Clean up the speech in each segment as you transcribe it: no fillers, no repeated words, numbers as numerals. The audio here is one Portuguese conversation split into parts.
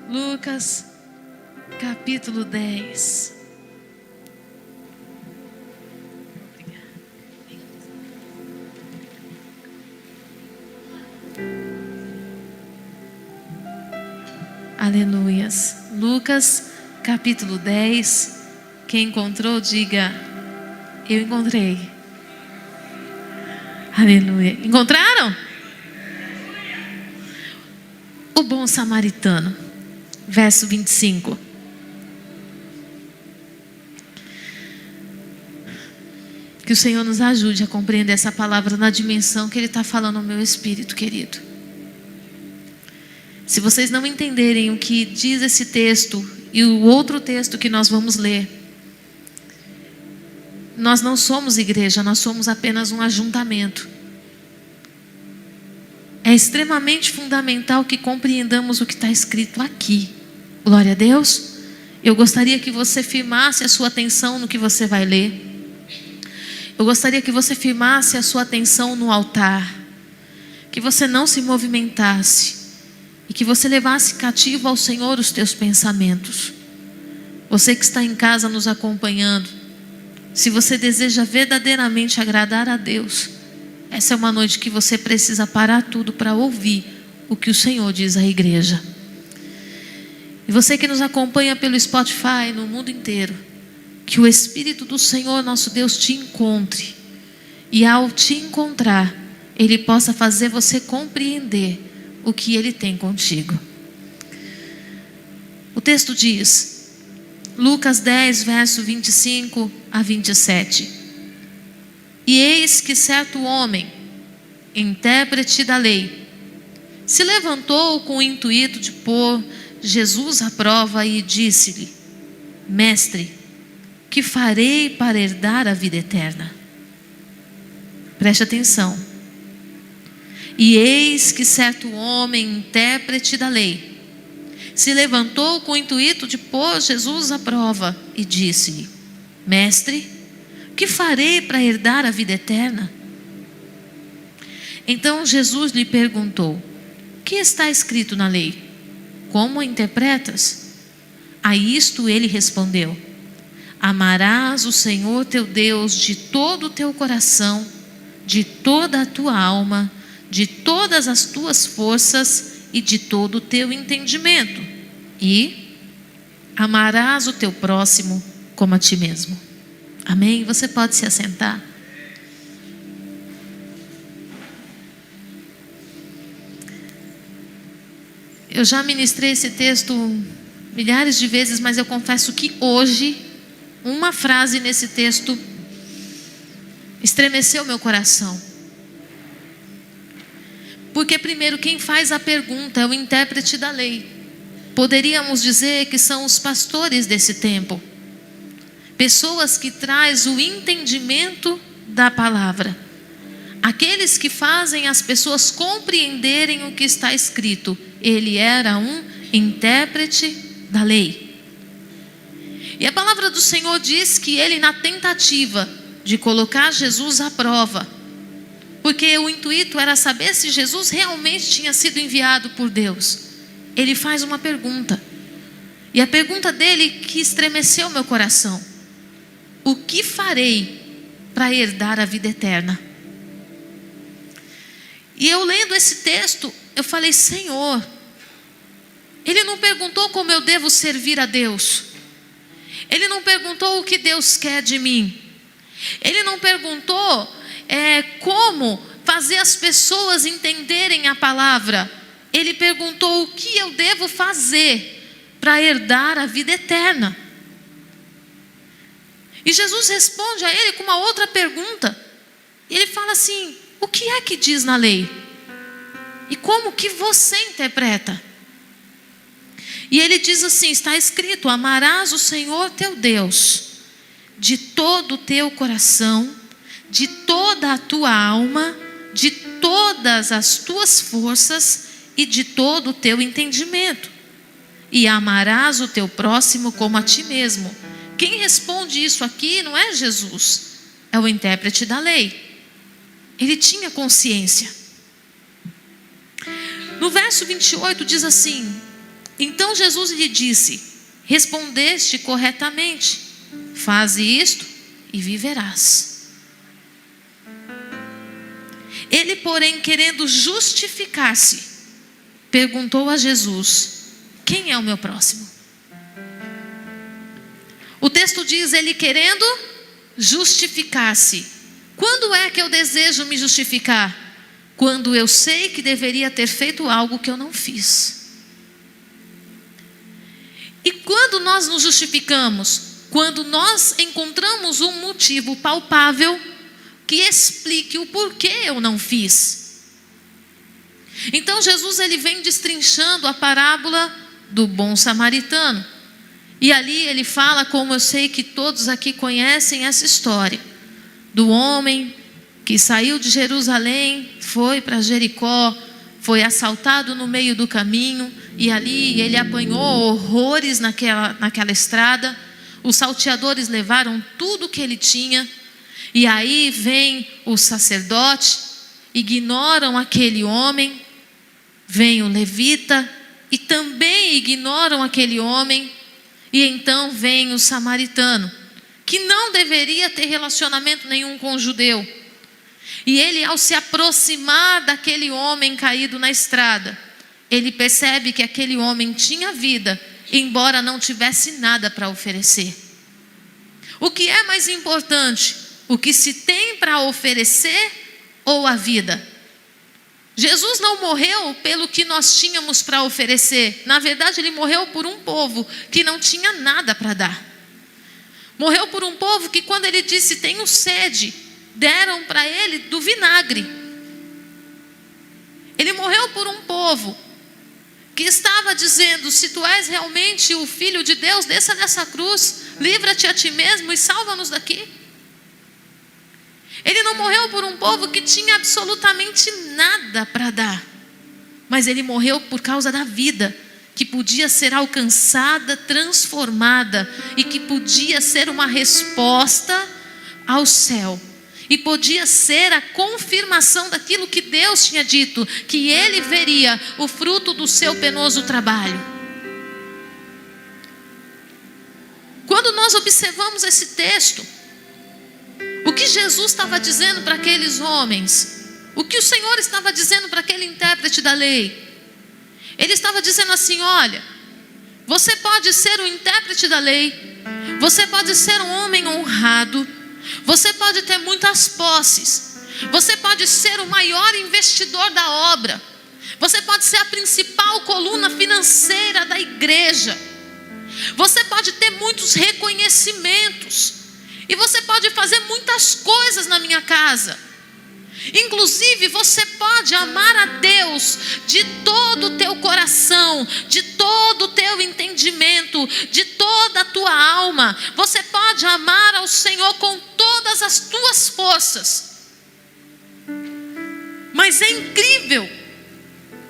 Lucas, capítulo 10. Aleluias. Lucas, capítulo 10. Quem encontrou, diga: eu encontrei. Aleluia. Encontraram? O bom samaritano, verso 25. Que o Senhor nos ajude a compreender essa palavra na dimensão que Ele está falando no meu espírito, querido. Se vocês não entenderem o que diz esse texto e o outro texto que nós vamos ler, nós não somos igreja, nós somos apenas um ajuntamento. É extremamente fundamental que compreendamos o que está escrito aqui. Glória a Deus. Eu gostaria que você firmasse a sua atenção no que você vai ler. Eu gostaria que você firmasse a sua atenção no altar. Que você não se movimentasse. E que você levasse cativo ao Senhor os teus pensamentos. Você que está em casa nos acompanhando, se você deseja verdadeiramente agradar a Deus, essa é uma noite que você precisa parar tudo para ouvir o que o Senhor diz à igreja. E você que nos acompanha pelo Spotify no mundo inteiro, que o Espírito do Senhor nosso Deus te encontre. E ao te encontrar, Ele possa fazer você compreender o que Ele tem contigo. O texto diz, Lucas 10, verso 25 a 27. E eis que certo homem, intérprete da lei, se levantou com o intuito de pôr Jesus à prova e disse-lhe: Mestre, que farei para herdar a vida eterna? Preste atenção. E eis que certo homem, intérprete da lei, se levantou com o intuito de pôr Jesus à prova e disse-lhe: Mestre, que farei para herdar a vida eterna? Então Jesus lhe perguntou: que está escrito na lei? Como a interpretas? A isto ele respondeu: amarás o Senhor teu Deus de todo o teu coração, de toda a tua alma, de todas as tuas forças e de todo o teu entendimento, e amarás o teu próximo como a ti mesmo. Amém? Você pode se assentar. Eu já ministrei esse texto milhares de vezes, mas eu confesso que hoje uma frase nesse texto estremeceu meu coração. Porque primeiro quem faz a pergunta é o intérprete da lei. Poderíamos dizer que são os pastores desse tempo. Pessoas que trazem o entendimento da palavra. Aqueles que fazem as pessoas compreenderem o que está escrito. Ele era um intérprete da lei. E a palavra do Senhor diz que ele, na tentativa de colocar Jesus à prova, porque o intuito era saber se Jesus realmente tinha sido enviado por Deus, ele faz uma pergunta. E a pergunta dele que estremeceu meu coração: o que farei para herdar a vida eterna? E eu lendo esse texto, eu falei: Senhor, ele não perguntou como eu devo servir a Deus. Ele não perguntou o que Deus quer de mim. Ele não perguntou como fazer as pessoas entenderem a palavra. Ele perguntou o que eu devo fazer para herdar a vida eterna. E Jesus responde a ele com uma outra pergunta. Ele fala assim: o que é que diz na lei? E como que você interpreta? E ele diz assim: está escrito, amarás o Senhor teu Deus de todo o teu coração, de toda a tua alma, de todas as tuas forças e de todo o teu entendimento. E amarás o teu próximo como a ti mesmo. Quem responde isso aqui não é Jesus, é o intérprete da lei. Ele tinha consciência. No verso 28 diz assim: então Jesus lhe disse: respondeste corretamente, faze isto e viverás. Ele, porém, querendo justificar-se, perguntou a Jesus: quem é o meu próximo? O texto diz: ele querendo justificar-se. Quando é que eu desejo me justificar? Quando eu sei que deveria ter feito algo que eu não fiz. E quando nós nos justificamos? Quando nós encontramos um motivo palpável que explique o porquê eu não fiz. Então Jesus, ele vem destrinchando a parábola do bom samaritano. E ali ele fala, como eu sei que todos aqui conhecem essa história, do homem que saiu de Jerusalém, foi para Jericó, foi assaltado no meio do caminho, e ali ele apanhou horrores naquela estrada. Os salteadores levaram tudo que ele tinha, e aí vem o sacerdote, ignoram aquele homem, vem o levita, e também ignoram aquele homem, e então vem o samaritano, que não deveria ter relacionamento nenhum com o judeu. E ele, ao se aproximar daquele homem caído na estrada, ele percebe que aquele homem tinha vida, embora não tivesse nada para oferecer. O que é mais importante? O que se tem para oferecer ou a vida? Jesus não morreu pelo que nós tínhamos para oferecer. Na verdade, ele morreu por um povo que não tinha nada para dar. Morreu por um povo que, quando ele disse: tenho sede, deram para ele do vinagre. Ele morreu por um povo que estava dizendo: se tu és realmente o Filho de Deus, desça dessa cruz, livra-te a ti mesmo e salva-nos daqui. Ele não morreu por um povo que tinha absolutamente nada para dar, mas ele morreu por causa da vida, que podia ser alcançada, transformada, e que podia ser uma resposta ao céu, e podia ser a confirmação daquilo que Deus tinha dito, que ele veria o fruto do seu penoso trabalho. Quando nós observamos esse texto, o que Jesus estava dizendo para aqueles homens, o que o Senhor estava dizendo para aquele intérprete da lei, ele estava dizendo assim: olha, você pode ser o intérprete da lei, você pode ser um homem honrado, você pode ter muitas posses, você pode ser o maior investidor da obra, você pode ser a principal coluna financeira da igreja, você pode ter muitos reconhecimentos, e você pode fazer muitas coisas na minha casa. Inclusive, você pode amar a Deus de todo o teu coração, de todo o teu entendimento, de toda a tua alma. Você pode amar ao Senhor com todas as tuas forças. Mas é incrível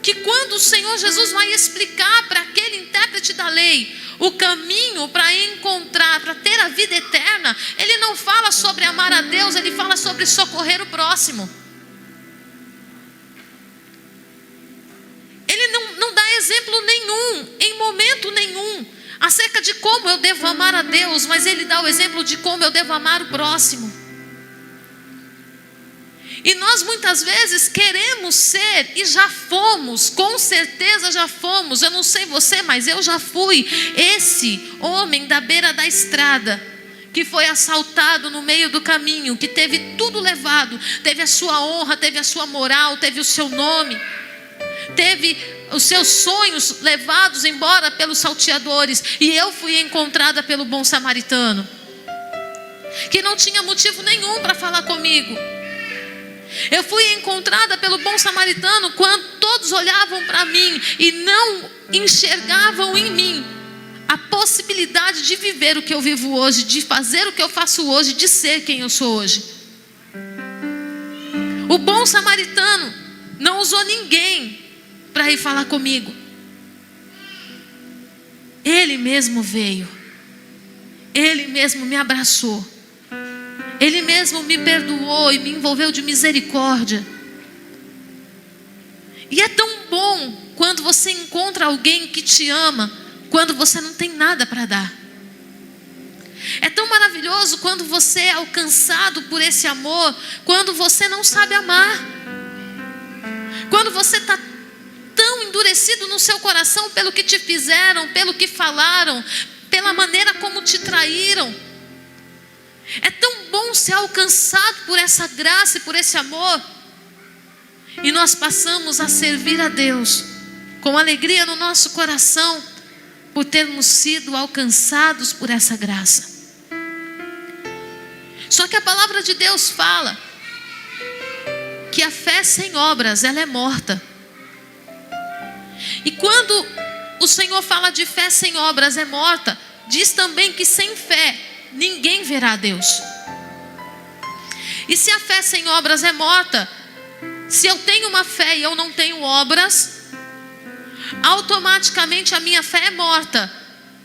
que quando o Senhor Jesus vai explicar para aquele intérprete da lei o caminho para encontrar, para ter a vida eterna, ele não fala sobre amar a Deus, ele fala sobre socorrer o próximo. Ele não dá exemplo nenhum, em momento nenhum, acerca de como eu devo amar a Deus, mas ele dá o exemplo de como eu devo amar o próximo. E nós muitas vezes queremos ser, e já fomos, com certeza já fomos, eu não sei você, mas eu já fui esse homem da beira da estrada, que foi assaltado no meio do caminho, que teve tudo levado, teve a sua honra, teve a sua moral, teve o seu nome, teve os seus sonhos levados embora pelos salteadores, e eu fui encontrada pelo bom samaritano, que não tinha motivo nenhum para falar comigo. Eu fui encontrada pelo bom samaritano quando todos olhavam para mim e não enxergavam em mim a possibilidade de viver o que eu vivo hoje, de fazer o que eu faço hoje, de ser quem eu sou hoje. O bom samaritano não usou ninguém para ir falar comigo. Ele mesmo veio, ele mesmo me abraçou, ele mesmo me perdoou e me envolveu de misericórdia. E é tão bom quando você encontra alguém que te ama, quando você não tem nada para dar. É tão maravilhoso quando você é alcançado por esse amor, quando você não sabe amar. Quando você está tão endurecido no seu coração pelo que te fizeram, pelo que falaram, pela maneira como te traíram. É tão bom ser alcançado por essa graça e por esse amor. E nós passamos a servir a Deus com alegria no nosso coração, por termos sido alcançados por essa graça. Só que a palavra de Deus fala que a fé sem obras, ela é morta. E quando o Senhor fala de fé sem obras é morta, diz também que sem fé ninguém verá a Deus. E se a fé sem obras é morta, se eu tenho uma fé e eu não tenho obras, automaticamente a minha fé é morta.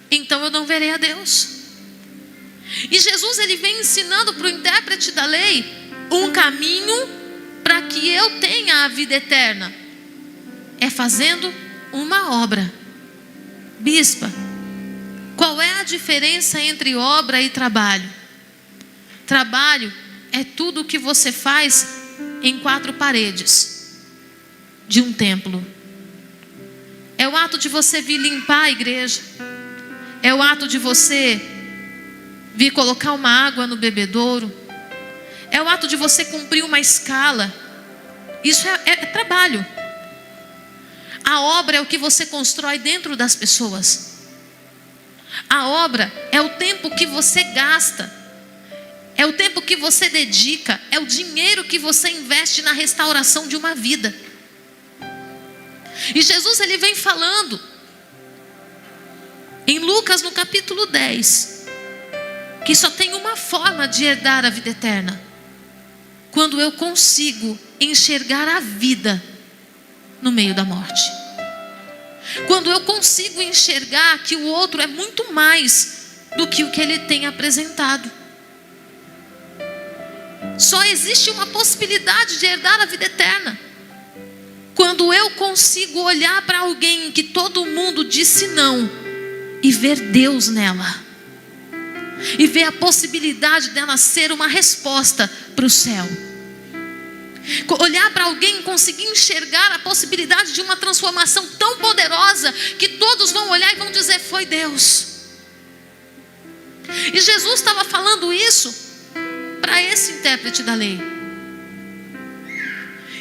Então eu não verei a Deus. E Jesus, ele vem ensinando para o intérprete da lei um caminho para que eu tenha a vida eterna. É fazendo uma obra. Bispa, qual é a diferença entre obra e trabalho? Trabalho é tudo o que você faz em 4 paredes de um templo. É o ato de você vir limpar a igreja. É o ato de você vir colocar uma água no bebedouro. É o ato de você cumprir uma escala. Isso é trabalho. A obra é o que você constrói dentro das pessoas. A obra é o tempo que você gasta. É o tempo que você dedica. É o dinheiro que você investe na restauração de uma vida. E Jesus, ele vem falando em Lucas no capítulo 10, que só tem uma forma de herdar a vida eterna: quando eu consigo enxergar a vida no meio da morte. Quando eu consigo enxergar que o outro é muito mais do que o que ele tem apresentado. Só existe uma possibilidade de herdar a vida eterna: quando eu consigo olhar para alguém que todo mundo disse não e ver Deus nela. E ver a possibilidade dela ser uma resposta para o céu. Olhar para alguém e conseguir enxergar a possibilidade de uma transformação tão poderosa que todos vão olhar e vão dizer: foi Deus. E Jesus estava falando isso para esse intérprete da lei.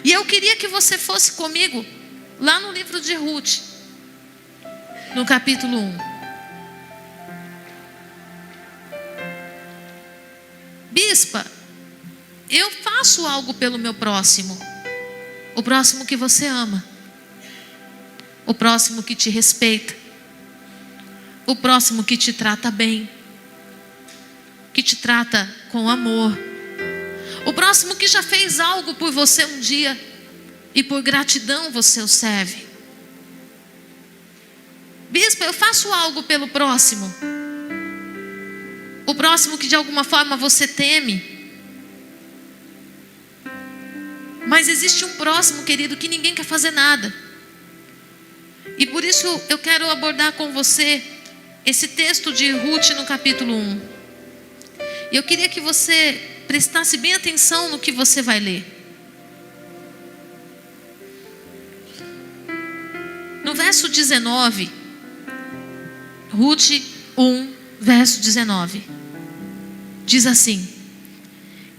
E eu queria que você fosse comigo lá no livro de Ruth, no capítulo 1. Bispa, eu faço algo pelo meu próximo. O próximo que você ama. O próximo que te respeita. O próximo que te trata bem. Que te trata com amor. O próximo que já fez algo por você um dia e por gratidão você o serve. Bispa, eu faço algo pelo próximo. O próximo que de alguma forma você teme. Mas existe um próximo, querido, que ninguém quer fazer nada. E por isso eu quero abordar com você esse texto de Ruth no capítulo 1. E eu queria que você prestasse bem atenção no que você vai ler. No verso 19, Ruth 1, verso 19, diz assim: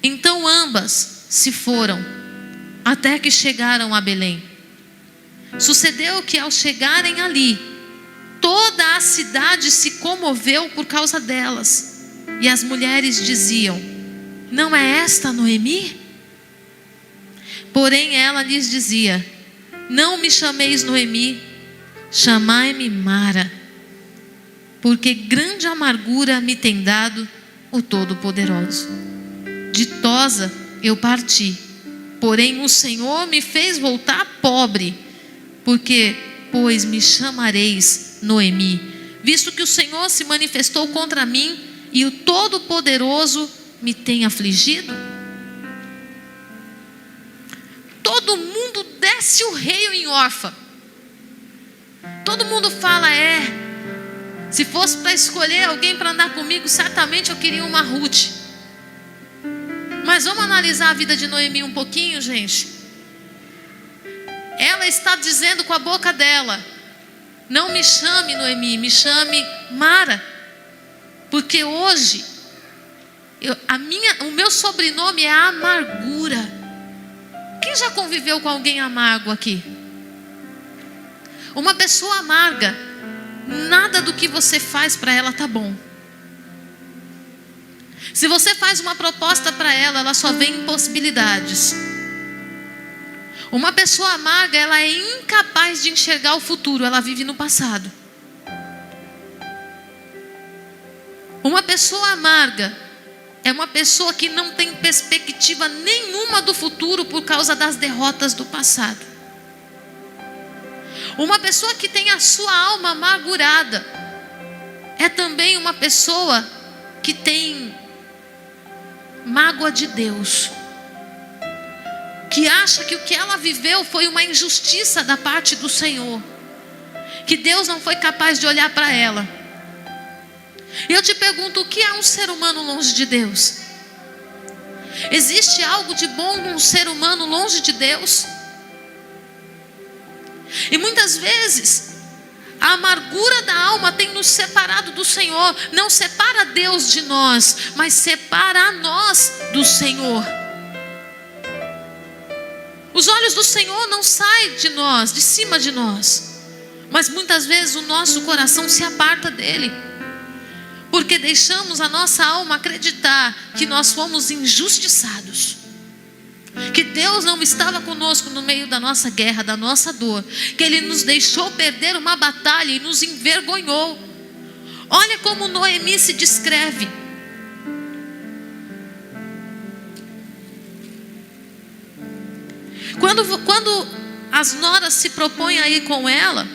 então ambas se foram, até que chegaram a Belém. Sucedeu que ao chegarem ali, toda a cidade se comoveu por causa delas. E as mulheres diziam: não é esta Noemi? Porém ela lhes dizia: não me chameis Noemi, chamai-me Mara, porque grande amargura me tem dado o Todo-Poderoso. Ditosa eu parti, porém o Senhor me fez voltar pobre, porque, pois me chamareis Noemi, visto que o Senhor se manifestou contra mim e o Todo-Poderoso me tem afligido. Todo mundo desce o rei em Orfa. Todo mundo fala, se fosse para escolher alguém para andar comigo, certamente eu queria uma Ruth. Mas vamos analisar a vida de Noemi um pouquinho, gente. Ela está dizendo com a boca dela: não me chame Noemi, me chame Mara. Porque hoje, o meu sobrenome é amargura. Quem já conviveu com alguém amargo aqui? Uma pessoa amarga, nada do que você faz para ela tá bom. Se você faz uma proposta para ela, ela só vê impossibilidades. Uma pessoa amarga, ela é incapaz de enxergar o futuro, ela vive no passado. Uma pessoa amarga é uma pessoa que não tem perspectiva nenhuma do futuro por causa das derrotas do passado. Uma pessoa que tem a sua alma amargurada é também uma pessoa que tem mágoa de Deus, que acha que o que ela viveu foi uma injustiça da parte do Senhor, que Deus não foi capaz de olhar para ela. E eu te pergunto, o que é um ser humano longe de Deus? Existe algo de bom num ser humano longe de Deus? E muitas vezes a amargura da alma tem nos separado do Senhor. Não separa Deus de nós, mas separa a nós do Senhor. Os olhos do Senhor não saem de nós, de cima de nós, mas muitas vezes o nosso coração se aparta dele, porque deixamos a nossa alma acreditar que nós fomos injustiçados, que Deus não estava conosco no meio da nossa guerra, da nossa dor, que Ele nos deixou perder uma batalha e nos envergonhou. Olha como Noemi se descreve. Quando as noras se propõem a ir com ela,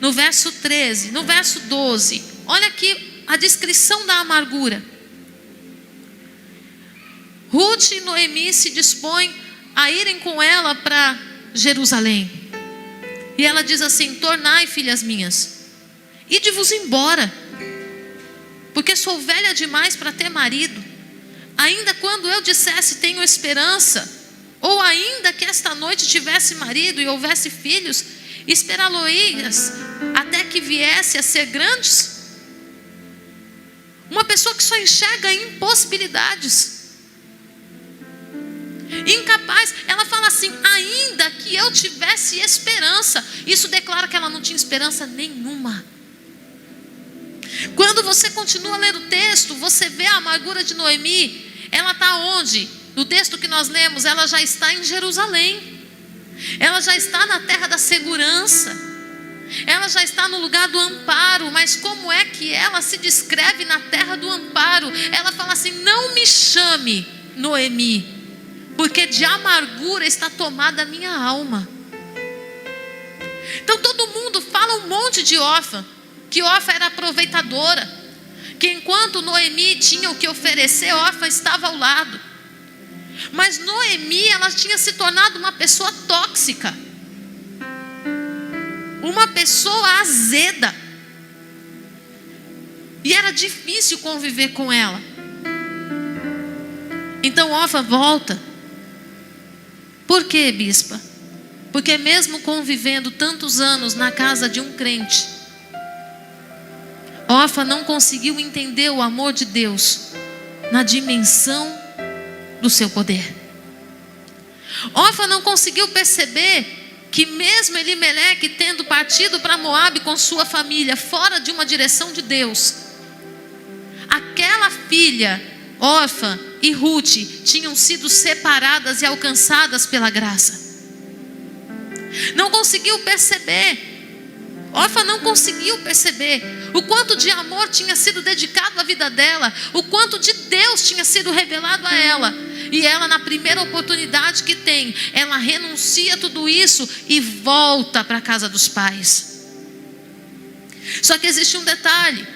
no verso 13, no verso 12, olha aqui a descrição da amargura. Ruth e Noemi se dispõem a irem com ela para Jerusalém. E ela diz assim: tornai, filhas minhas, ide-vos embora, porque sou velha demais para ter marido. Ainda quando eu dissesse tenho esperança, ou ainda que esta noite tivesse marido e houvesse filhos, esperá-lo-ias até que viesse a ser grandes? Uma pessoa que só enxerga impossibilidades, incapaz. Ela fala assim: ainda que eu tivesse esperança. Isso declara que ela não tinha esperança nenhuma. Quando você continua lendo o texto, você vê a amargura de Noemi. Ela está onde? No texto que nós lemos, ela já está em Jerusalém. Ela já está na terra da segurança. Ela já está no lugar do amparo. Mas como é que ela se descreve na terra do amparo? Ela fala assim: não me chame Noemi, porque de amargura está tomada a minha alma. Então todo mundo fala um monte de Orfa, que Orfa era aproveitadora, que enquanto Noemi tinha o que oferecer, Orfa estava ao lado. Mas Noemi, ela tinha se tornado uma pessoa tóxica, uma pessoa azeda, e era difícil conviver com ela. Então Orfa volta. Por quê, bispa? Porque mesmo convivendo tantos anos na casa de um crente, Orfa não conseguiu entender o amor de Deus na dimensão do seu poder. Orfa não conseguiu perceber que mesmo Elimeleque tendo partido para Moabe com sua família, fora de uma direção de Deus, aquela filha, Orfa e Ruth, tinham sido separadas e alcançadas pela graça. Não conseguiu perceber. Orfa não conseguiu perceber o quanto de amor tinha sido dedicado à vida dela, o quanto de Deus tinha sido revelado a ela. E ela, na primeira oportunidade que tem, ela renuncia a tudo isso e volta para a casa dos pais. Só que existe um detalhe: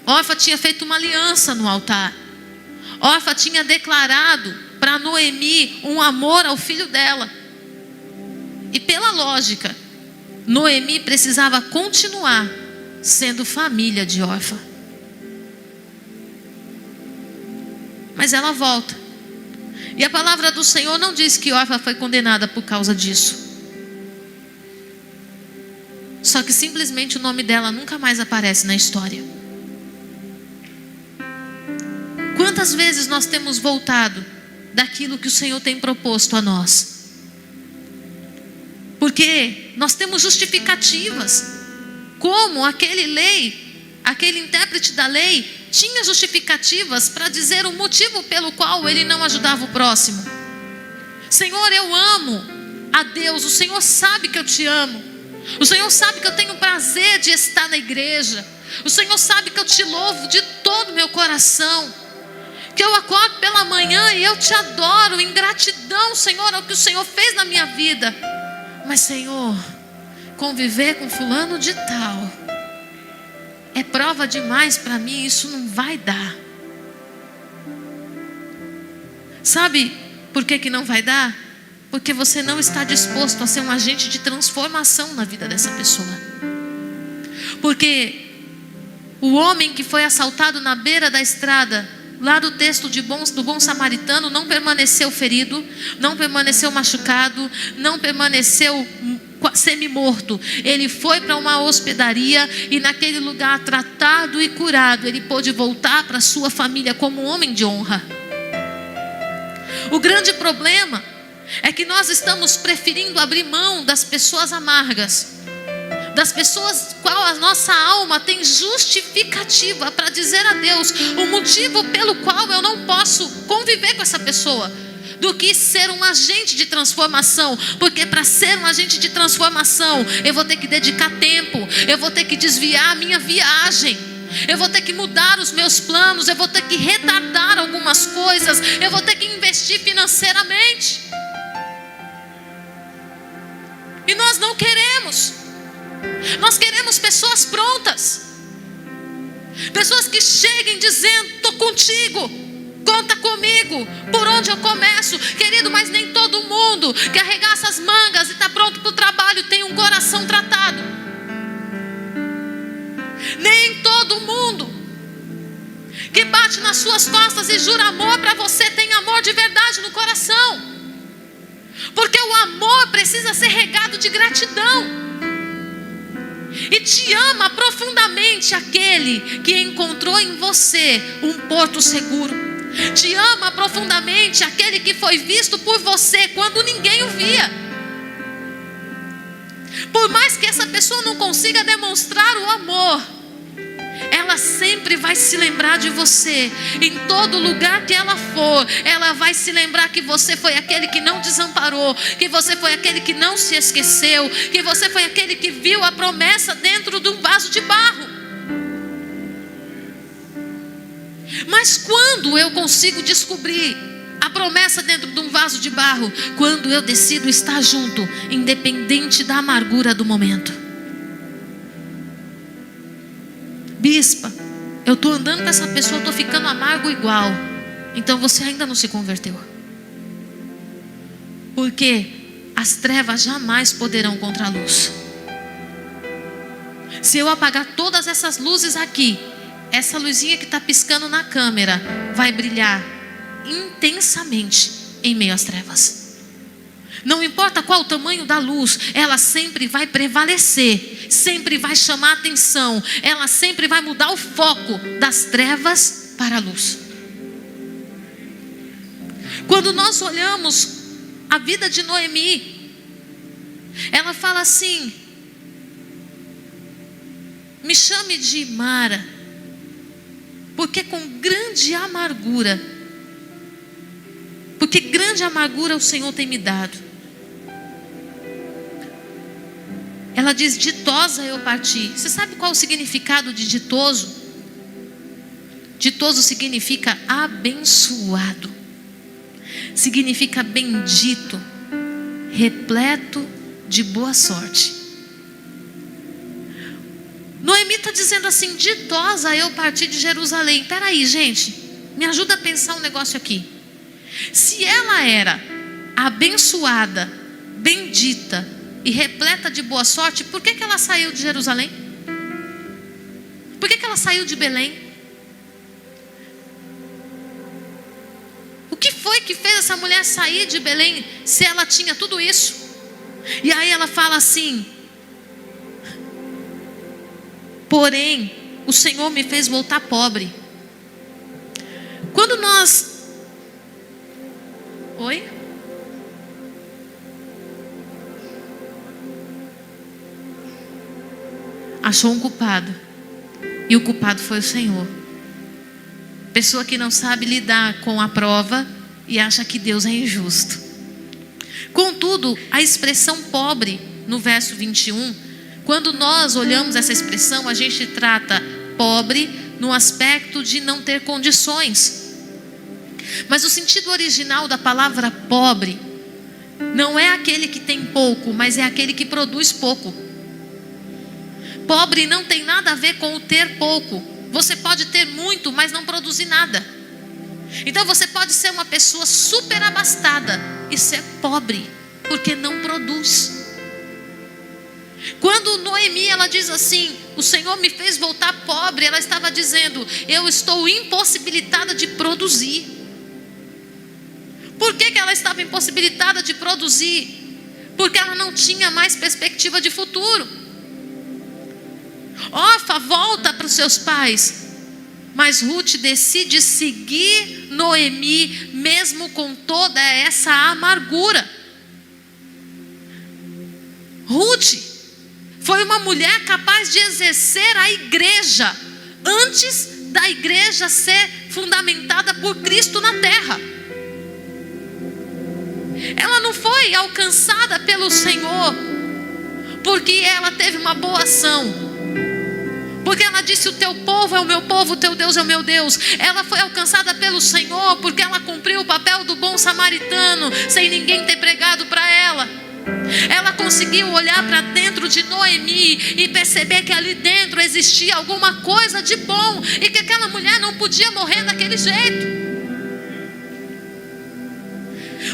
Orfa tinha feito uma aliança no altar. Orfa tinha declarado para Noemi um amor ao filho dela. E pela lógica, Noemi precisava continuar sendo família de Orfa. Mas ela volta. E a palavra do Senhor não diz que Orfa foi condenada por causa disso. Só que simplesmente o nome dela nunca mais aparece na história. Quantas vezes nós temos voltado daquilo que o Senhor tem proposto a nós? Porque nós temos justificativas. Como aquele intérprete da lei tinha justificativas para dizer o motivo pelo qual ele não ajudava o próximo. Senhor, eu amo a Deus, o Senhor sabe que eu te amo. O Senhor sabe que eu tenho prazer de estar na igreja. O Senhor sabe que eu te louvo de todo o meu coração. Que eu acordo pela manhã e eu te adoro em gratidão, Senhor, ao que o Senhor fez na minha vida. Mas, Senhor, conviver com fulano de tal é prova demais para mim, isso não vai dar. Sabe por que não vai dar? Porque você não está disposto a ser um agente de transformação na vida dessa pessoa. Porque o homem que foi assaltado na beira da estrada, lá do texto do bom samaritano, não permaneceu ferido, não permaneceu machucado, não permaneceu semi-morto. Ele foi para uma hospedaria e naquele lugar, tratado e curado, ele pôde voltar para sua família como um homem de honra. O grande problema é que nós estamos preferindo abrir mão das pessoas amargas, das pessoas qual a nossa alma tem justificativa para dizer a Deus o motivo pelo qual eu não posso conviver com essa pessoa, do que ser um agente de transformação. Porque para ser um agente de transformação, eu vou ter que dedicar tempo, eu vou ter que desviar a minha viagem, eu vou ter que mudar os meus planos, eu vou ter que retardar algumas coisas, eu vou ter que investir financeiramente. E nós não queremos. Nós queremos pessoas prontas, pessoas que cheguem dizendo: estou contigo, conta comigo, por onde eu começo. Querido, mas nem todo mundo que arregaça as mangas e está pronto para o trabalho tem um coração tratado. Nem todo mundo que bate nas suas costas e jura amor para você tem amor de verdade no coração. Porque o amor precisa ser regado de gratidão. E te ama profundamente aquele que encontrou em você um porto seguro. Te ama profundamente aquele que foi visto por você quando ninguém o via. Por mais que essa pessoa não consiga demonstrar o amor, ela sempre vai se lembrar de você. Em todo lugar que ela for, ela vai se lembrar que você foi aquele que não desamparou, que você foi aquele que não se esqueceu, que você foi aquele que viu a promessa dentro de um vaso de barro. Mas quando eu consigo descobrir a promessa dentro de um vaso de barro? Quando eu decido estar junto, independente da amargura do momento. Bispa, eu estou andando com essa pessoa, estou ficando amargo igual. Então você ainda não se converteu. Porque as trevas jamais poderão contra a luz. Se eu apagar todas essas luzes aqui, essa luzinha que está piscando na câmera vai brilhar intensamente em meio às trevas. Não importa qual o tamanho da luz, ela sempre vai prevalecer, sempre vai chamar atenção, ela sempre vai mudar o foco das trevas para a luz. Quando nós olhamos a vida de Noemi, ela fala assim: me chame de Mara, porque com grande amargura, porque grande amargura o Senhor tem me dado. Ela diz: ditosa eu parti. Você sabe qual o significado de ditoso? Ditoso significa abençoado, significa bendito, repleto de boa sorte. Noemi está dizendo assim: ditosa eu parti de Jerusalém. Espera aí, gente, me ajuda a pensar um negócio aqui. Se ela era abençoada, bendita, e repleta de boa sorte, por que ela saiu de Jerusalém? Por que ela saiu de Belém? O que foi que fez essa mulher sair de Belém se ela tinha tudo isso? E aí ela fala assim: porém, o Senhor me fez voltar pobre. Quando nós... Oi? Achou um culpado. E o culpado foi o Senhor. Pessoa que não sabe lidar com a prova e acha que Deus é injusto. Contudo, a expressão pobre no verso 21, quando nós olhamos essa expressão, a gente trata pobre no aspecto de não ter condições. Mas o sentido original da palavra pobre não é aquele que tem pouco, mas é aquele que produz pouco. Pobre não tem nada a ver com o ter pouco. Você pode ter muito, mas não produzir nada. Então você pode ser uma pessoa super abastada e ser pobre, porque não produz. Quando Noemi ela diz assim: o Senhor me fez voltar pobre, ela estava dizendo: eu estou impossibilitada de produzir. Por que ela estava impossibilitada de produzir? Porque ela não tinha mais perspectiva de futuro. Orfa volta para os seus pais, mas Ruth decide seguir Noemi, mesmo com toda essa amargura. Ruth foi uma mulher capaz de exercer a igreja, antes da igreja ser fundamentada por Cristo na terra. Ela não foi alcançada pelo Senhor porque ela teve uma boa ação, porque ela disse: o teu povo é o meu povo, o teu Deus é o meu Deus. Ela foi alcançada pelo Senhor porque ela cumpriu o papel do bom samaritano, sem ninguém ter pregado para ela. Ela conseguiu olhar para dentro de Noemi e perceber que ali dentro existia alguma coisa de bom, e que aquela mulher não podia morrer daquele jeito.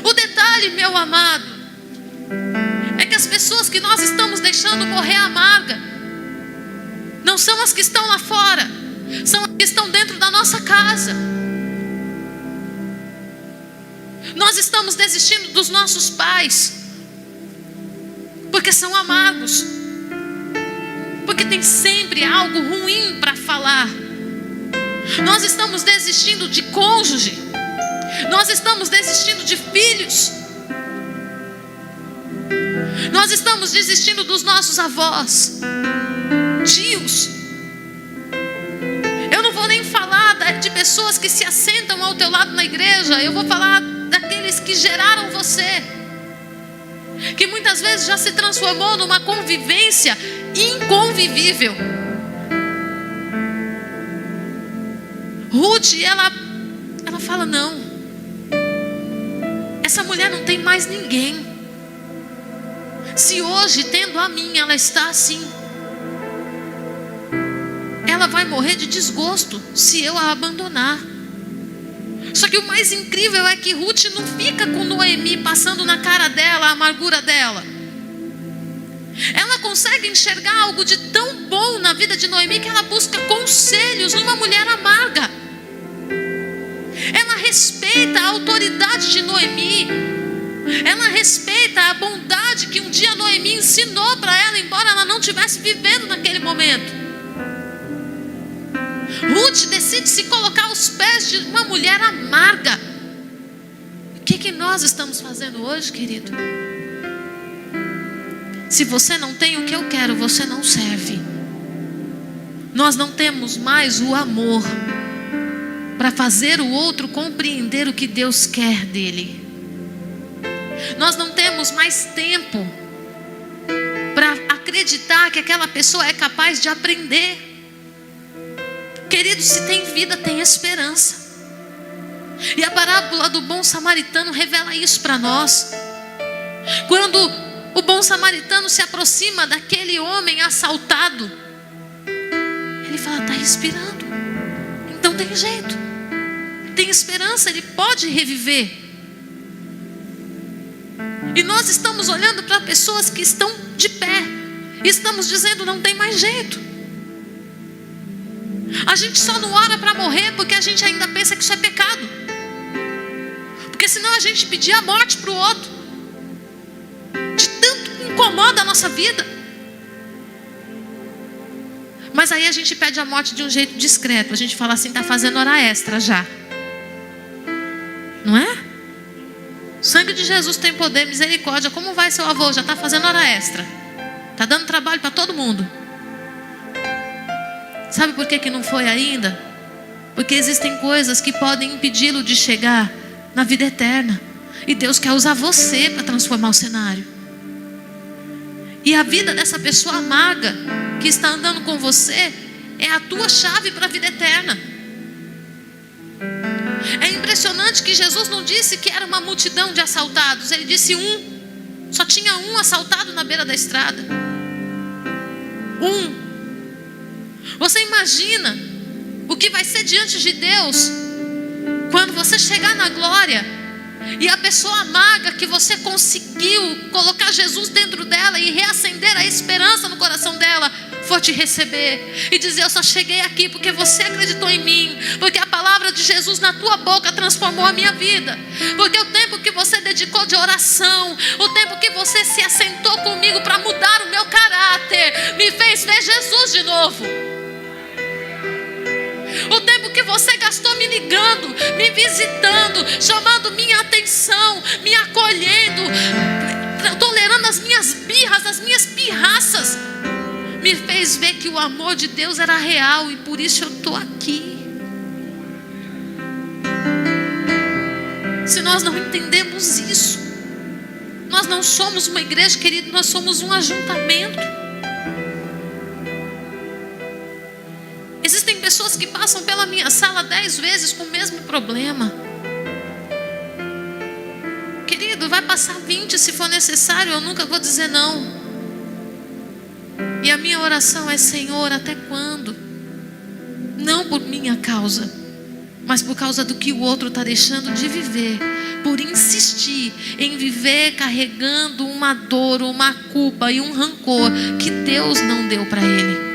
O detalhe, meu amado, é que as pessoas que nós estamos deixando morrer amarga não são as que estão lá fora, são as que estão dentro da nossa casa. Nós estamos desistindo dos nossos pais porque são amargos, porque tem sempre algo ruim para falar. Nós estamos desistindo de cônjuge, nós estamos desistindo de filhos, nós estamos desistindo dos nossos avós, tios. Eu não vou nem falar de pessoas que se assentam ao teu lado na igreja. Eu vou falar daqueles que geraram você, que muitas vezes já se transformou numa convivência inconvivível. Ruth, ela fala: não, essa mulher não tem mais ninguém. Se hoje, tendo a mim, ela está assim, ela vai morrer de desgosto se eu a abandonar. Só que o mais incrível é que Ruth não fica com Noemi passando na cara dela a amargura dela. Ela consegue enxergar algo de tão bom na vida de Noemi que ela busca conselhos numa mulher amarga. Ela respeita a autoridade de Noemi. Ela respeita a bondade que um dia Noemi ensinou para ela, embora ela não estivesse vivendo naquele momento. Ruth decide se colocar aos pés de uma mulher amarga. O que nós estamos fazendo hoje, querido? Se você não tem o que eu quero, você não serve. Nós não temos mais o amor para fazer o outro compreender o que Deus quer dele. Nós não temos mais tempo para acreditar que aquela pessoa é capaz de aprender. Querido, se tem vida, tem esperança. E a parábola do bom samaritano revela isso para nós. Quando o bom samaritano se aproxima daquele homem assaltado, ele fala: está respirando, então tem jeito, tem esperança, ele pode reviver. E nós estamos olhando para pessoas que estão de pé. E estamos dizendo, não tem mais jeito. A gente só não ora para morrer porque a gente ainda pensa que isso é pecado. Porque senão a gente pedir a morte para o outro. De tanto que incomoda a nossa vida. Mas aí a gente pede a morte de um jeito discreto. A gente fala assim, está fazendo hora extra já. Não é? O sangue de Jesus tem poder, misericórdia. Como vai seu avô? Já está fazendo hora extra. Está dando trabalho para todo mundo. Sabe por que não foi ainda? Porque existem coisas que podem impedi-lo de chegar na vida eterna. E Deus quer usar você para transformar o cenário. E a vida dessa pessoa amarga que está andando com você é a tua chave para a vida eterna. É impressionante que Jesus não disse que era uma multidão de assaltados. Ele disse um. Só tinha um assaltado na beira da estrada. Um. Você imagina o que vai ser diante de Deus quando você chegar na glória e a pessoa amarga que você conseguiu colocar Jesus dentro dela e reacender a esperança no coração dela for te receber e dizer, eu só cheguei aqui porque você acreditou em mim, porque a palavra de Jesus na tua boca transformou a minha vida, porque o tempo que você dedicou de oração, o tempo que você se assentou comigo para mudar o meu caráter, me fez ver Jesus de novo. O tempo que você gastou me ligando, me visitando, chamando minha atenção, me acolhendo, tolerando as minhas birras, as minhas pirraças, me fez ver que o amor de Deus era real e por isso eu estou aqui. Se nós não entendemos isso, nós não somos uma igreja, querido, nós somos um ajuntamento. Existem pessoas que passam pela minha sala 10 vezes com o mesmo problema. Querido, vai passar 20 se for necessário, eu nunca vou dizer não. E a minha oração é, Senhor, até quando? Não por minha causa, mas por causa do que o outro está deixando de viver, por insistir em viver carregando uma dor, uma culpa e um rancor que Deus não deu para ele.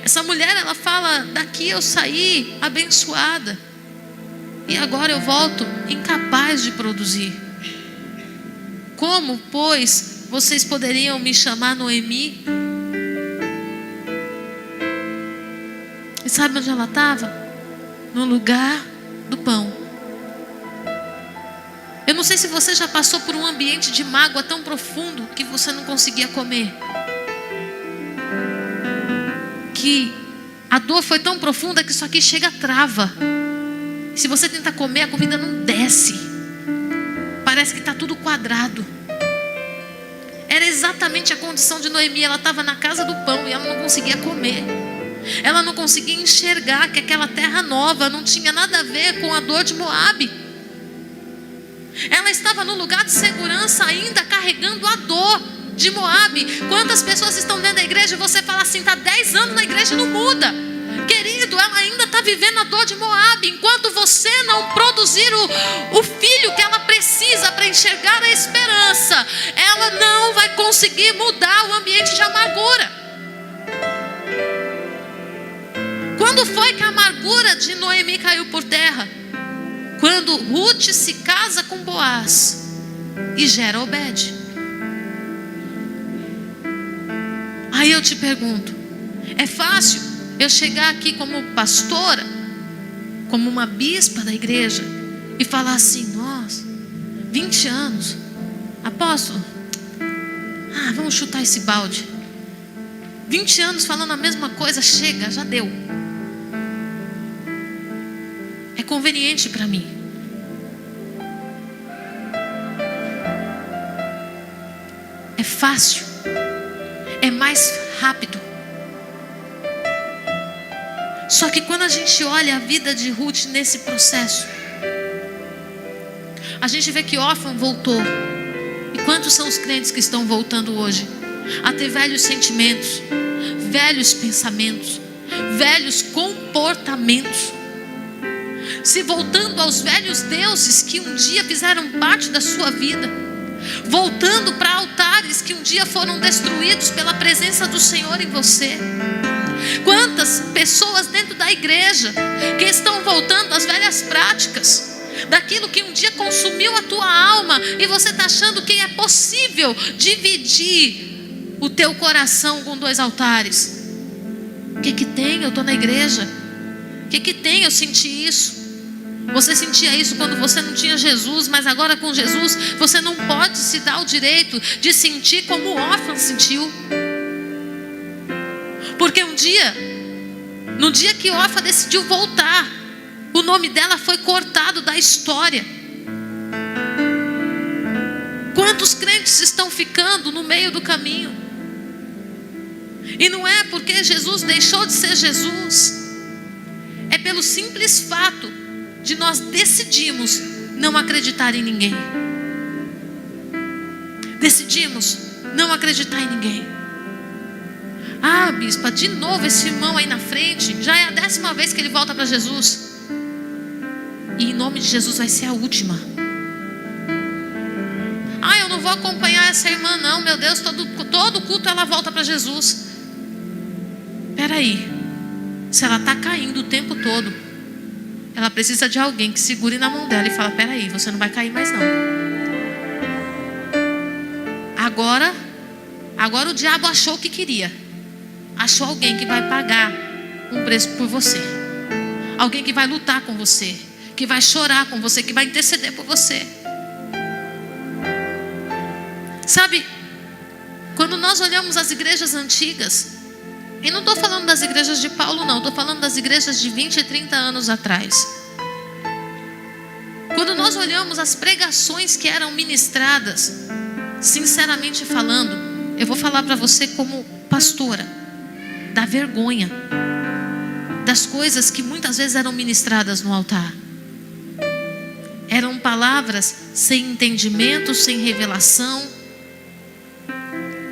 Essa mulher, ela fala, daqui eu saí abençoada e agora eu volto incapaz de produzir. Como, pois, vocês poderiam me chamar Noemi? E sabe onde ela estava? No lugar do pão. Eu não sei se você já passou por um ambiente de mágoa tão profundo que você não conseguia comer. Que a dor foi tão profunda que isso aqui chega a trava. Se você tenta comer, a comida não desce. Parece que está tudo quadrado. Era exatamente a condição de Noemi. Ela estava na casa do pão e ela não conseguia comer. Ela não conseguia enxergar que aquela terra nova não tinha nada a ver com a dor de Moabe. Ela estava no lugar de segurança ainda carregando a dor de Moabe. Quantas pessoas estão dentro da igreja e você fala assim, está 10 anos na igreja e não muda. Querido, ela ainda está vivendo a dor de Moabe. Enquanto você não produzir o filho que ela precisa para enxergar a esperança, ela não vai conseguir mudar o ambiente de amargura. Quando foi que a amargura de Noemi caiu por terra? Quando Ruth se casa com Boaz e gera Obed. Aí eu te pergunto, é fácil eu chegar aqui como pastora, como uma bispa da igreja e falar assim, nossa, 20 anos, apóstolo, vamos chutar esse balde. 20 anos falando a mesma coisa, chega, já deu. É conveniente para mim. É fácil. É mais rápido. Só que quando a gente olha a vida de Ruth nesse processo, a gente vê que órfã voltou. E quantos são os crentes que estão voltando hoje a ter velhos sentimentos, velhos pensamentos, velhos comportamentos? se voltando aos velhos deuses que um dia fizeram parte da sua vida, voltando para altares que um dia foram destruídos pela presença do Senhor em você. Quantas pessoas dentro da igreja que estão voltando às velhas práticas, daquilo que um dia consumiu a tua alma, e você está achando que é possível dividir o teu coração com dois altares. O que tem? Eu estou na igreja. O que tem? Eu senti isso. Você sentia isso quando você não tinha Jesus, mas agora com Jesus você não pode se dar o direito de sentir como Orfa sentiu. Porque no dia que Orfa decidiu voltar, o nome dela foi cortado da história. Quantos crentes estão ficando no meio do caminho? E não é porque Jesus deixou de ser Jesus, é pelo simples fato de nós decidimos não acreditar em ninguém. Decidimos não acreditar em ninguém. Ah, bispa, de novo esse irmão aí na frente. Já é a 10ª vez que ele volta para Jesus. E em nome de Jesus vai ser a última. Ah, eu não vou acompanhar essa irmã não. Meu Deus, todo culto ela volta para Jesus. Espera aí. Se ela está caindo o tempo todo, ela precisa de alguém que segure na mão dela e fala: espera aí, você não vai cair mais não. Agora o diabo achou o que queria. Achou alguém que vai pagar um preço por você. Alguém que vai lutar com você, que vai chorar com você, que vai interceder por você. Sabe, quando nós olhamos as igrejas antigas, e não estou falando das igrejas de Paulo não, estou falando das igrejas de 20 e 30 anos atrás. Quando nós olhamos as pregações que eram ministradas, sinceramente falando, eu vou falar para você como pastora, da vergonha das coisas que muitas vezes eram ministradas no altar. Eram palavras sem entendimento, sem revelação.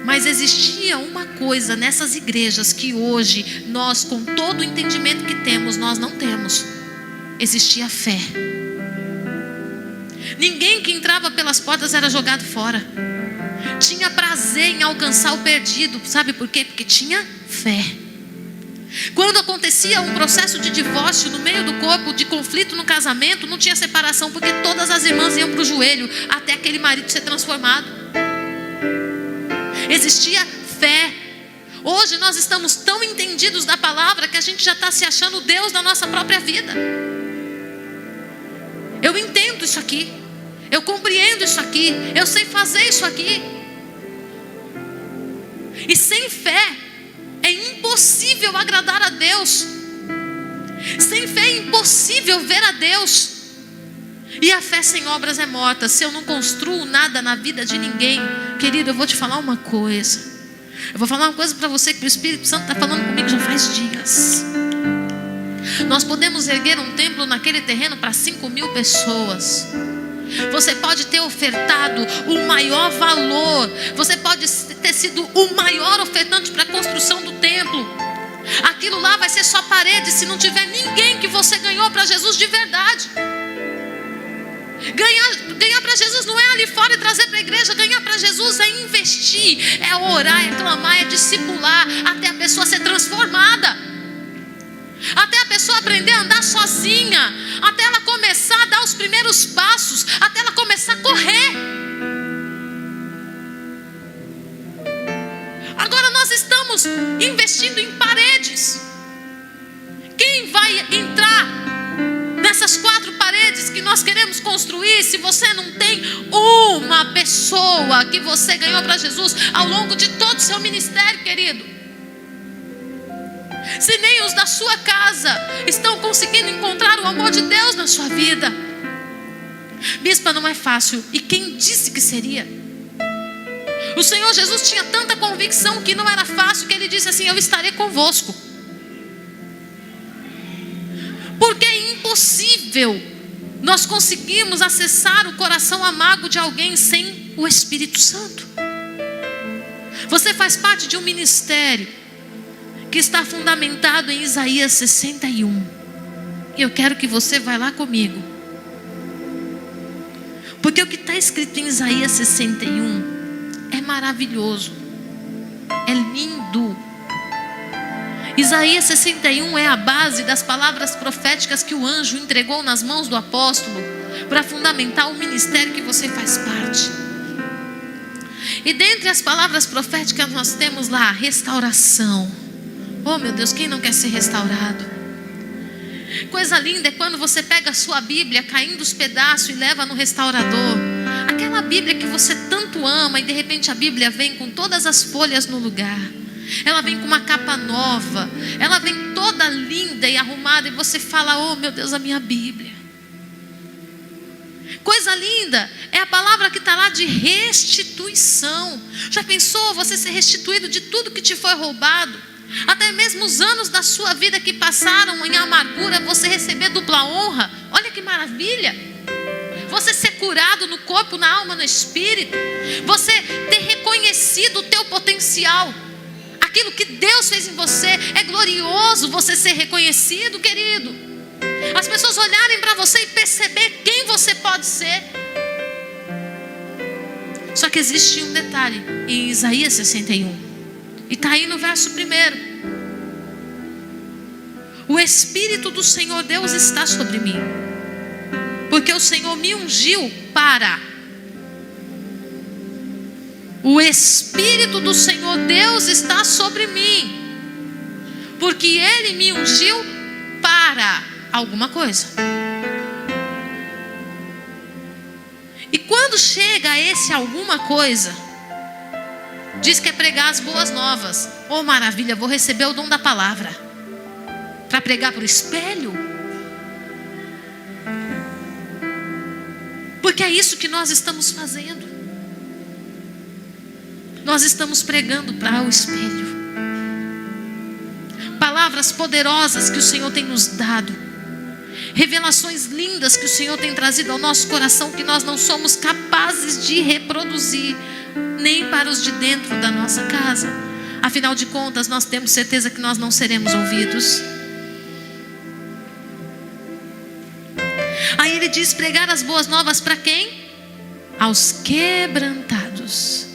Mas existia uma coisa nessas igrejas que hoje nós, com todo o entendimento que temos, nós não temos. Existia fé. Ninguém que entrava pelas portas era jogado fora. Tinha prazer em alcançar o perdido. Sabe por quê? Porque tinha fé. Quando acontecia um processo de divórcio no meio do corpo, de conflito no casamento, não tinha separação, porque todas as irmãs iam para o joelho até aquele marido ser transformado. Existia fé. Hoje nós estamos tão entendidos da palavra que a gente já está se achando Deus da nossa própria vida. Eu entendo isso aqui, eu compreendo isso aqui, eu sei fazer isso aqui. E sem fé é impossível agradar a Deus. Sem fé é impossível ver a Deus. E a fé sem obras é morta. Se eu não construo nada na vida de ninguém, querido, eu vou te falar uma coisa. Eu vou falar uma coisa para você que o Espírito Santo está falando comigo já faz dias. Nós podemos erguer um templo naquele terreno para 5.000 pessoas. Você pode ter ofertado o maior valor. Você pode ter sido o maior ofertante para a construção do templo. Aquilo lá vai ser só parede se não tiver ninguém que você ganhou para Jesus de verdade. Ganhar para Jesus não é ali fora e trazer para a igreja. Ganhar para Jesus é investir, é orar, é clamar, é discipular, até a pessoa ser transformada, até a pessoa aprender a andar sozinha, até ela começar a dar os primeiros passos, até ela começar a correr. Agora nós estamos investindo em paredes. Quem vai entrar nessas 4 paredes que nós queremos construir, se você não tem uma pessoa que você ganhou para Jesus ao longo de todo o seu ministério, querido? Se nem os da sua casa estão conseguindo encontrar o amor de Deus na sua vida. Bispa, não é fácil. E quem disse que seria? O Senhor Jesus tinha tanta convicção que não era fácil, que Ele disse assim: eu estarei convosco. Porque é impossível nós conseguirmos acessar o coração amargo de alguém sem o Espírito Santo. Você faz parte de um ministério que está fundamentado em Isaías 61. E eu quero que você vá lá comigo. Porque o que está escrito em Isaías 61 é maravilhoso. É lindo. Isaías 61 é a base das palavras proféticas que o anjo entregou nas mãos do apóstolo para fundamentar o ministério que você faz parte. E dentre as palavras proféticas nós temos lá restauração. Oh meu Deus, quem não quer ser restaurado? Coisa linda é quando você pega a sua Bíblia caindo os pedaços e leva no restaurador. Aquela Bíblia que você tanto ama e de repente a Bíblia vem com todas as folhas no lugar. Ela vem com uma capa nova. Ela vem toda linda e arrumada e você fala: oh meu Deus, a minha Bíblia. Coisa linda é a palavra que está lá de restituição. Já pensou você ser restituído de tudo que te foi roubado? Até mesmo os anos da sua vida que passaram em amargura, você receber dupla honra. Olha que maravilha. Você ser curado no corpo, na alma, no espírito. Você ter reconhecido o teu potencial. Aquilo que Deus fez em você. É glorioso você ser reconhecido, querido. As pessoas olharem para você e perceber quem você pode ser. Só que existe um detalhe em Isaías 61. E está aí no verso 1. O Espírito do Senhor Deus está sobre mim, porque o Senhor me ungiu para. O Espírito do Senhor Deus está sobre mim, porque Ele me ungiu para alguma coisa. E quando chega a esse alguma coisa, diz que é pregar as boas novas. Oh maravilha, vou receber o dom da palavra para pregar para o espelho. Porque é isso que nós estamos fazendo. Nós estamos pregando para o espelho. Palavras poderosas que o Senhor tem nos dado. Revelações lindas que o Senhor tem trazido ao nosso coração, que nós não somos capazes de reproduzir, nem para os de dentro da nossa casa. Afinal de contas, nós temos certeza que nós não seremos ouvidos. Aí ele diz: pregar as boas novas para quem? Aos quebrantados.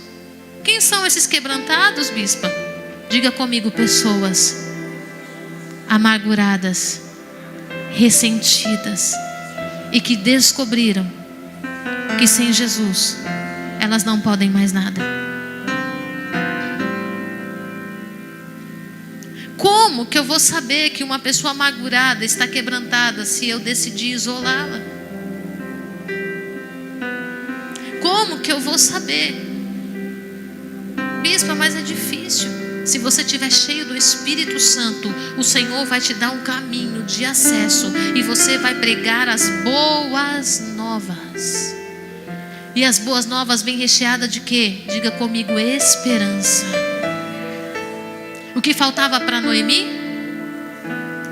Quem são esses quebrantados, bispa? Diga comigo: pessoas amarguradas, ressentidas e que descobriram que sem Jesus elas não podem mais nada. Como que eu vou saber que uma pessoa amargurada está quebrantada se eu decidir isolá-la? Como que eu vou saber? Bispa, mas é difícil. Se você estiver cheio do Espírito Santo, o Senhor vai te dar um caminho de acesso e você vai pregar as boas novas. E as boas novas vêm recheadas de quê? Diga comigo: esperança. O que faltava para Noemi?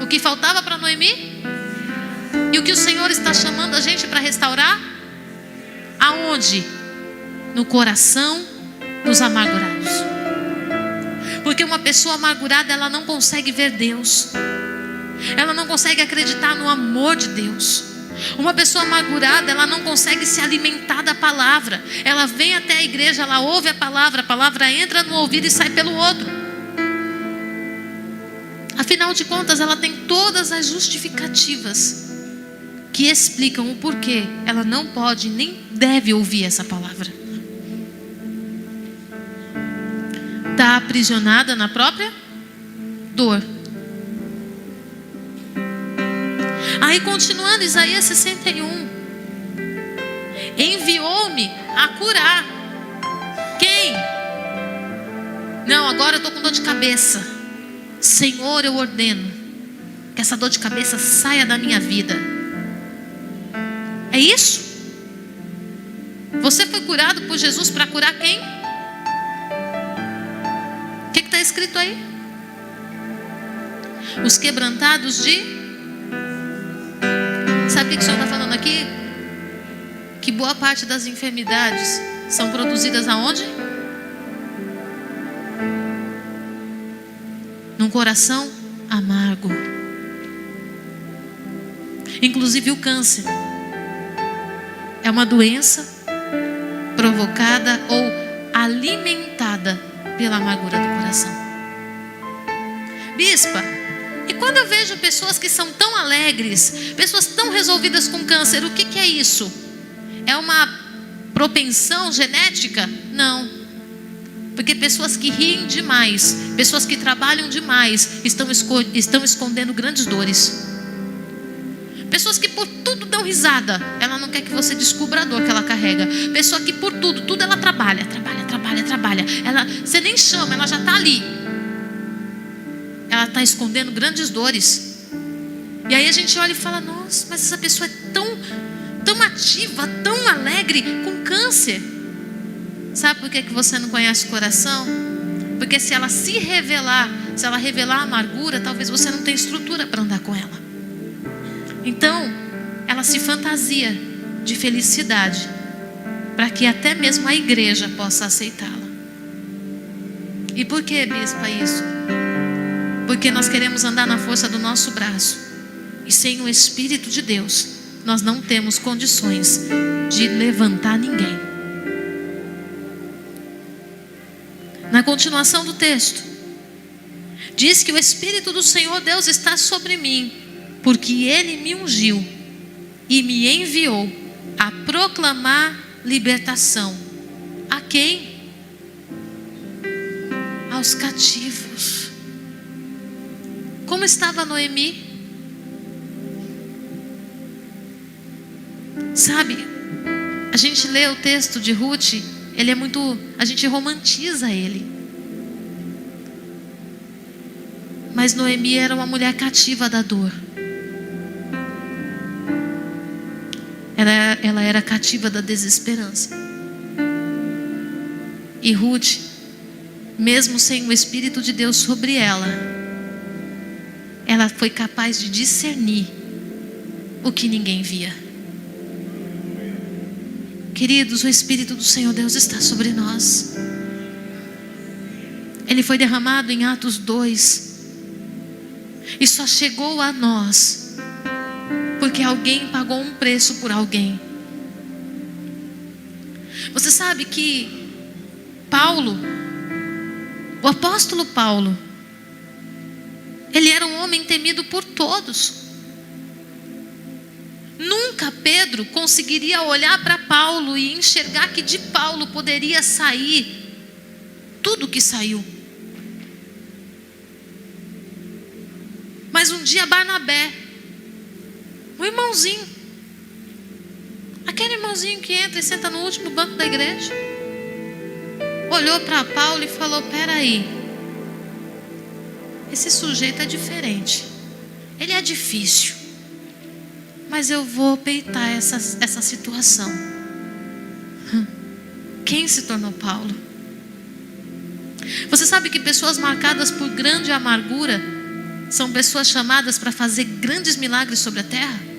O que faltava para Noemi? E o que o Senhor está chamando a gente para restaurar? Aonde? No coração dos amargurados. Porque uma pessoa amargurada, ela não consegue ver Deus. Ela não consegue acreditar no amor de Deus. Uma pessoa amargurada, ela não consegue se alimentar da palavra. Ela vem até a igreja, ela ouve a palavra entra no ouvido e sai pelo outro. Afinal de contas, ela tem todas as justificativas que explicam o porquê ela não pode nem deve ouvir essa palavra. Está aprisionada na própria dor. Aí continuando, Isaías 61. Enviou-me a curar. Quem? Não, agora eu estou com dor de cabeça. Senhor, eu ordeno que essa dor de cabeça saia da minha vida. É isso? Você foi curado por Jesus para curar quem? O que está escrito aí? Os quebrantados de... Sabe o que o Senhor está falando aqui? Que boa parte das enfermidades são produzidas aonde? Num coração amargo. Inclusive o câncer é uma doença provocada ou alimentada pela amargura do coração. Bispa, e quando eu vejo pessoas que são tão alegres, pessoas tão resolvidas com câncer, o que é isso? É uma propensão genética? Não. Porque pessoas que riem demais, pessoas que trabalham demais, estão escondendo grandes dores. Pessoas que por tudo dão risada, ela não quer que você descubra a dor que ela carrega. Pessoa que por tudo ela trabalha. Você nem chama, ela já está ali. Ela está escondendo grandes dores. E aí a gente olha e fala: nossa, mas essa pessoa é tão ativa, tão alegre, com câncer. Sabe por que você não conhece o coração? Porque se ela se revelar, se ela revelar a amargura, talvez você não tenha estrutura para andar com ela. Então, ela se fantasia de felicidade, para que até mesmo a igreja possa aceitá-la. E por que, bispa, isso? Porque nós queremos andar na força do nosso braço, e sem o Espírito de Deus, nós não temos condições de levantar ninguém. Na continuação do texto, diz que o Espírito do Senhor Deus está sobre mim, porque Ele me ungiu e me enviou a proclamar libertação. A quem? Aos cativos. Como estava Noemi? Sabe, a gente lê o texto de Ruth, a gente romantiza ele. Mas Noemi era uma mulher cativa da dor. Ela era cativa da desesperança. E Ruth, mesmo sem o Espírito de Deus sobre ela foi capaz de discernir o que ninguém via. Queridos, o Espírito do Senhor Deus está sobre nós. Ele foi derramado em Atos 2. E só chegou a nós porque alguém pagou um preço por alguém. Você sabe que o apóstolo Paulo, ele era um homem temido por todos. Nunca Pedro conseguiria olhar para Paulo e enxergar que de Paulo poderia sair tudo que saiu. Mas um dia Barnabé, um irmãozinho, aquele irmãozinho que entra e senta no último banco da igreja, olhou para Paulo e falou: peraí, esse sujeito é diferente, ele é difícil, mas eu vou peitar essa situação. Quem se tornou Paulo? Você sabe que pessoas marcadas por grande amargura são pessoas chamadas para fazer grandes milagres sobre a terra?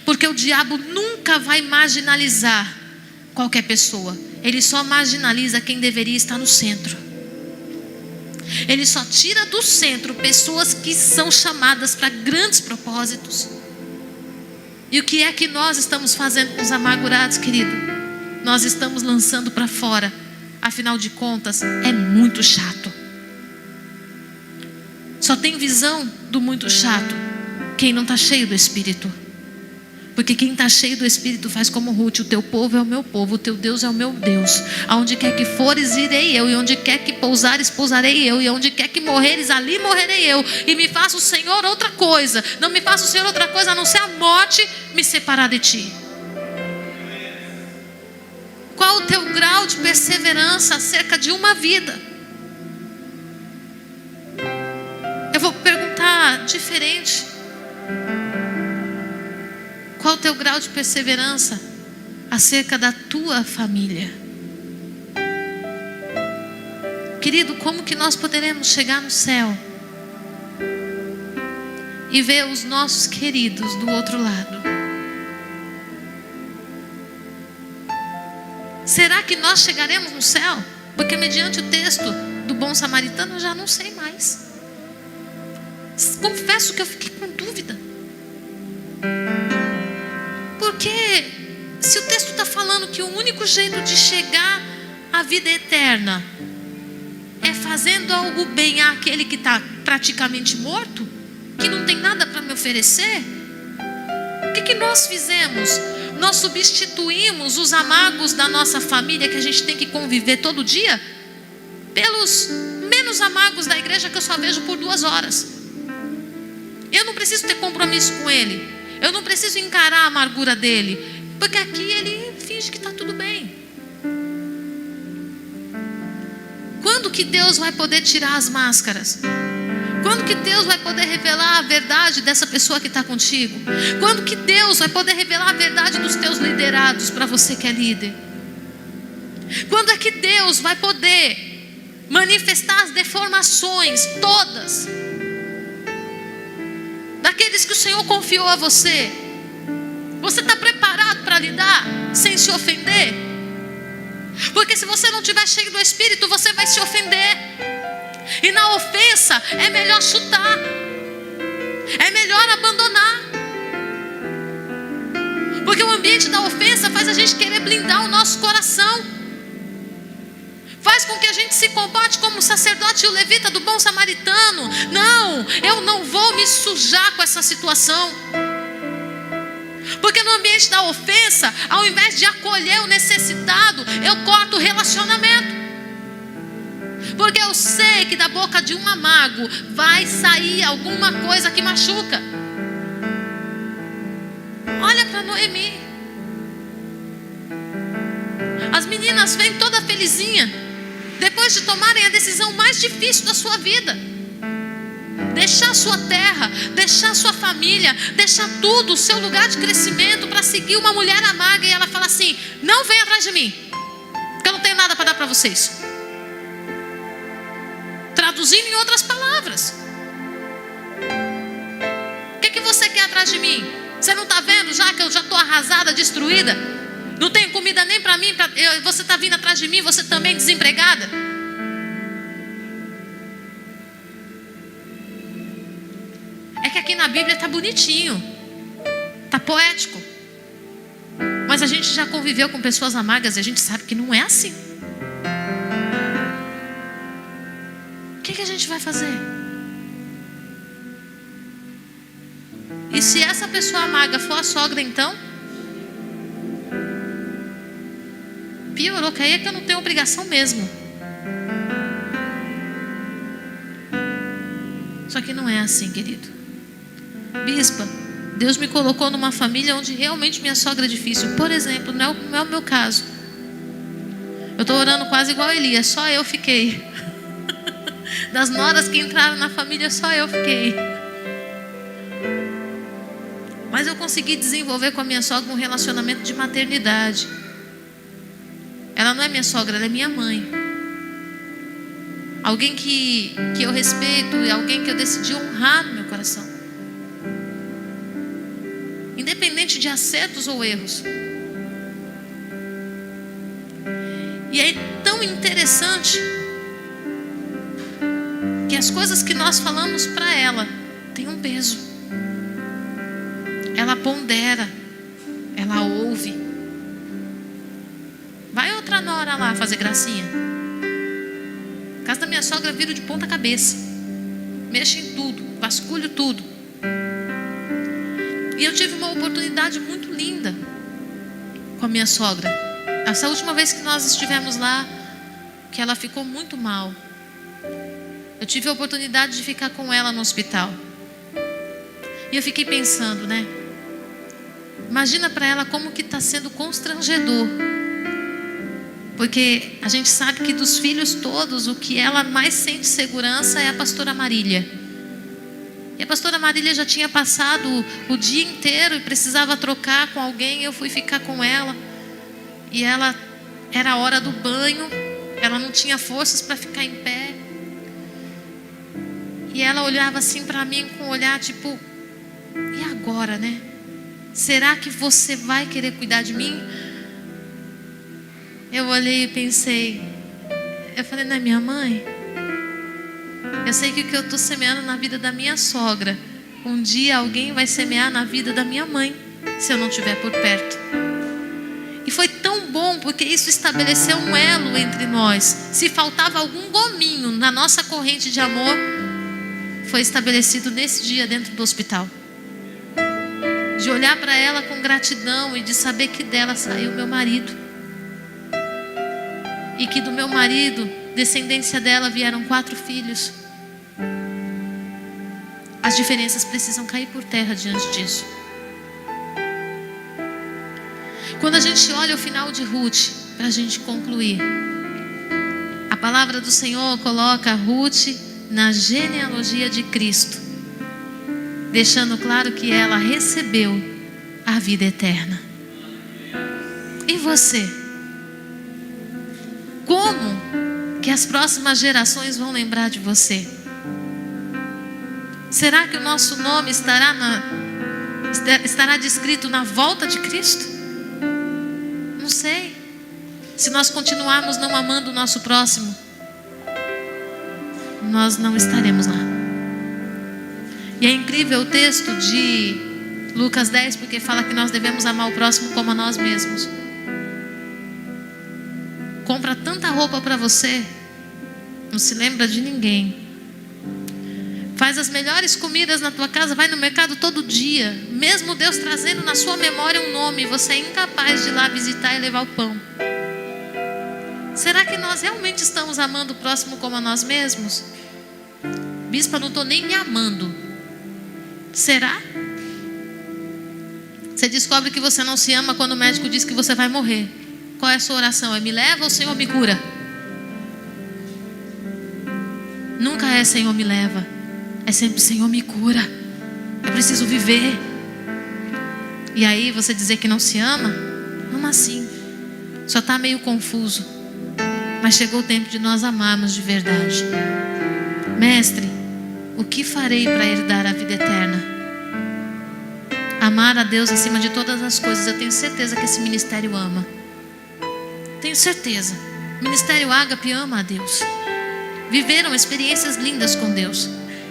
Porque o diabo nunca vai marginalizar qualquer pessoa. Ele só marginaliza quem deveria estar no centro. Ele só tira do centro pessoas que são chamadas para grandes propósitos. E o que é que nós estamos fazendo com os amargurados, querido? Nós estamos lançando para fora. Afinal de contas, é muito chato. Só tem visão do muito chato quem não está cheio do Espírito. Porque quem está cheio do Espírito faz como Ruth: o teu povo é o meu povo, o teu Deus é o meu Deus. Aonde quer que fores, irei eu, e onde quer que pousares, pousarei eu, e onde quer que morreres, ali morrerei eu. E me faça o Senhor outra coisa, não me faça o Senhor outra coisa a não ser a morte me separar de ti. Qual o teu grau de perseverança acerca de uma vida? Eu vou perguntar diferente. Qual o teu grau de perseverança acerca da tua família? Querido, como que nós poderemos chegar no céu e ver os nossos queridos do outro lado? Será que nós chegaremos no céu? Porque mediante o texto do bom samaritano eu já não sei mais. Confesso que eu fiquei com dúvida. Porque se o texto está falando que o único jeito de chegar à vida eterna é fazendo algo bem àquele que está praticamente morto, que não tem nada para me oferecer, o que nós fizemos? Nós substituímos os amagos da nossa família, que a gente tem que conviver todo dia, pelos menos amagos da igreja, que eu só vejo por 2 horas. Eu não preciso ter compromisso com ele, eu não preciso encarar a amargura dele, porque aqui ele finge que está tudo bem. Quando que Deus vai poder tirar as máscaras? Quando que Deus vai poder revelar a verdade dessa pessoa que está contigo? Quando que Deus vai poder revelar a verdade dos teus liderados para você que é líder? Quando é que Deus vai poder manifestar as deformações todas daqueles que o Senhor confiou a você? Você está preparado para lidar sem se ofender? Porque se você não estiver cheio do Espírito, você vai se ofender. E na ofensa é melhor chutar, é melhor abandonar. Porque o ambiente da ofensa faz a gente querer blindar o nosso coração, faz com que a gente se comporte como o sacerdote e o levita do bom samaritano. Não, eu não vou me sujar com essa situação. Porque no ambiente da ofensa, ao invés de acolher o necessitado, eu corto o relacionamento. Porque eu sei que da boca de um amargo vai sair alguma coisa que machuca. Olha para Noemi. As meninas vêm toda felizinha, depois de tomarem a decisão mais difícil da sua vida. Deixar sua terra, deixar sua família, deixar tudo, o seu lugar de crescimento, para seguir uma mulher amarga. E ela fala assim: não vem atrás de mim, porque eu não tenho nada para dar para vocês. Traduzindo em outras palavras, o que você quer atrás de mim? Você não está vendo já que eu já estou arrasada, destruída? Não tenho comida nem para mim, você está vindo atrás de mim, você também desempregada? É que aqui na Bíblia está bonitinho, está poético, mas a gente já conviveu com pessoas amargas e a gente sabe que não é assim. O que a gente vai fazer? E se essa pessoa amarga for a sogra, então piorou, que aí é que eu não tenho obrigação mesmo. Só que não é assim, querido. Bispa, Deus me colocou numa família onde realmente minha sogra é difícil. Por exemplo, não é o meu caso. Eu estou orando quase igual a Elias, só eu fiquei. Das noras que entraram na família, só eu fiquei. Mas eu consegui desenvolver com a minha sogra um relacionamento de maternidade. Ela não é minha sogra, ela é minha mãe. Alguém que eu respeito e alguém que eu decidi honrar no meu coração, independente de acertos ou erros. E é tão interessante que as coisas que nós falamos para ela têm um peso. Ela pondera, ela ouve. Vai outra nora lá fazer gracinha. A casa da minha sogra vira de ponta cabeça, mexe em tudo, vasculho tudo. E eu tive uma oportunidade muito linda com a minha sogra. Essa última vez que nós estivemos lá, que ela ficou muito mal, eu tive a oportunidade de ficar com ela no hospital. E eu fiquei pensando, né? Imagina para ela como que está sendo constrangedor. Porque a gente sabe que dos filhos todos, o que ela mais sente segurança é a pastora Marília. E a pastora Marília já tinha passado o dia inteiro e precisava trocar com alguém. Eu fui ficar com ela. E ela, era a hora do banho, ela não tinha forças para ficar em pé. E ela olhava assim para mim com um olhar tipo: e agora, né? Será que você vai querer cuidar de mim? Eu olhei e pensei, eu falei: não é minha mãe? Eu sei que o que eu estou semeando na vida da minha sogra um dia alguém vai semear na vida da minha mãe, se eu não estiver por perto. E foi tão bom, porque isso estabeleceu um elo entre nós. Se faltava algum gominho na nossa corrente de amor, foi estabelecido nesse dia dentro do hospital. De olhar para ela com gratidão e de saber que dela saiu meu marido. E que do meu marido, descendência dela, vieram 4 filhos. As diferenças precisam cair por terra diante disso. Quando a gente olha o final de Ruth, para a gente concluir, a palavra do Senhor coloca Ruth na genealogia de Cristo, deixando claro que ela recebeu a vida eterna. E você? Como que as próximas gerações vão lembrar de você? Será que o nosso nome estará descrito na volta de Cristo? Não sei. Se nós continuarmos não amando o nosso próximo, nós não estaremos lá. E é incrível o texto de Lucas 10, porque fala que nós devemos amar o próximo como a nós mesmos. Compra tanta roupa para você, não se lembra de ninguém. Faz as melhores comidas na tua casa, vai no mercado todo dia, mesmo Deus trazendo na sua memória um nome, você é incapaz de ir lá visitar e levar o pão. Será que nós realmente estamos amando o próximo como a nós mesmos? Bispa, não estou nem me amando. Será? Você descobre que você não se ama quando o médico diz que você vai morrer. Qual é a sua oração? É: me leva ou Senhor me cura? Nunca é Senhor me leva. É sempre Senhor me cura. Eu preciso viver. E aí você dizer que não se ama? Ama sim. Só está meio confuso. Mas chegou o tempo de nós amarmos de verdade. Mestre, o que farei para herdar a vida eterna? Amar a Deus acima de todas as coisas. Eu tenho certeza que esse ministério ama. Tenho certeza. O Ministério Ágape ama a Deus. Viveram experiências lindas com Deus.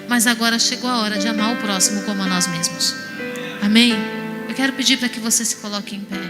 Mas agora chegou a hora de amar o próximo como a nós mesmos. Amém? Eu quero pedir para que você se coloque em pé.